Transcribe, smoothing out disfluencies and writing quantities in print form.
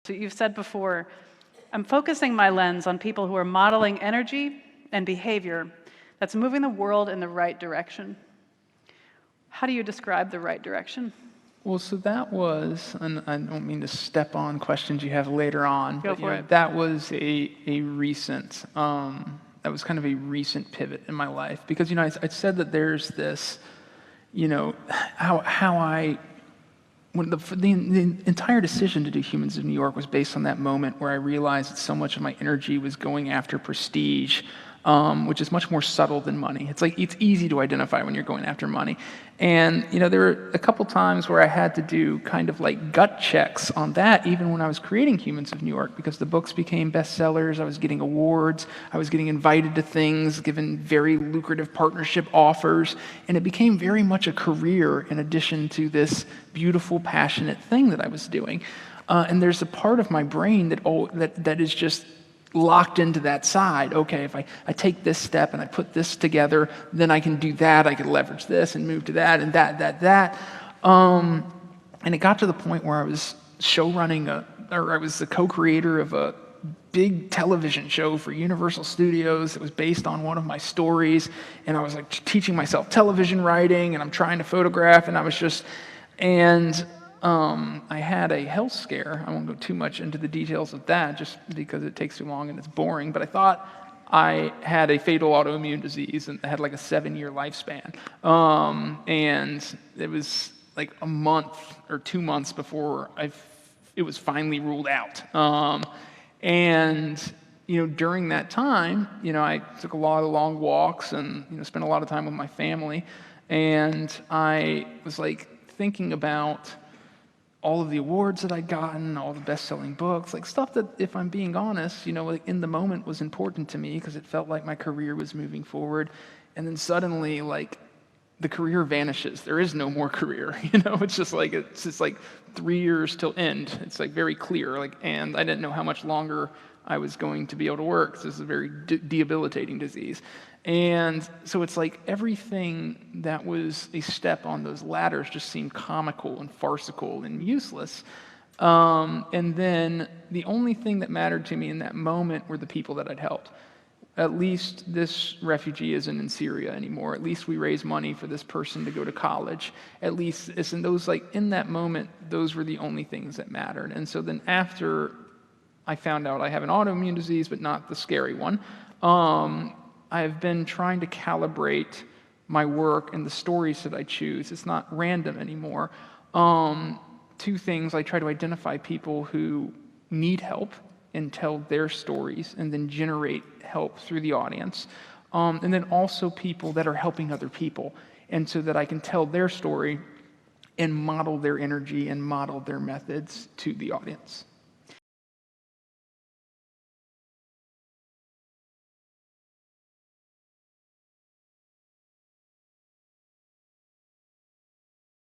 So you've said before, I'm focusing my lens on people who are modeling energy and behavior that's moving the world in the right direction. How do you describe the right direction? Well, so that was, and I don't mean to step on questions you have later on, Go but for it. that was a recent, that was kind of a recent pivot in my life. Because, I said that there's this, when the entire decision to do Humans of New York was based on that moment where I realized that so much of my energy was going after prestige, which is much more subtle than money. It's easy to identify when you're going after money. And, there were a couple times where I had to do kind of like gut checks on that, even when I was creating Humans of New York, because the books became bestsellers, I was getting awards, I was getting invited to things, given very lucrative partnership offers, and it became very much a career in addition to this beautiful, passionate thing that I was doing. And there's a part of my brain that is just locked into that side. Okay, if I take this step and I put this together, then I can do that, I can leverage this and move to that and that. And it got to the point where I was I was the co-creator of a big television show for Universal Studios that was based on one of my stories, and I was teaching myself television writing, and I'm trying to photograph, and I had a health scare. I won't go too much into the details of that just because it takes too long and it's boring, but I thought I had a fatal autoimmune disease and I had a 7-year lifespan. And it was a month or 2 months before it was finally ruled out. During that time, I took a lot of long walks and, spent a lot of time with my family, and I was thinking about all of the awards that I'd gotten, all the best-selling books, stuff that, if I'm being honest, in the moment was important to me because it felt like my career was moving forward. And then suddenly, the career vanishes. There is no more career, It's just 3 years till end. It's very clear, and I didn't know how much longer I was going to be able to work. This is a very debilitating disease. And so it's everything that was a step on those ladders just seemed comical and farcical and useless. And then the only thing that mattered to me in that moment were the people that I'd helped. At least this refugee isn't in Syria anymore. At least we raised money for this person to go to college. At least it's in those, in that moment, those were the only things that mattered. And so then after I found out I have an autoimmune disease, but not the scary one, I have been trying to calibrate my work and the stories that I choose. It's not random anymore. 2 things: I try to identify people who need help and tell their stories and then generate help through the audience. And then also people that are helping other people, and so that I can tell their story and model their energy and model their methods to the audience.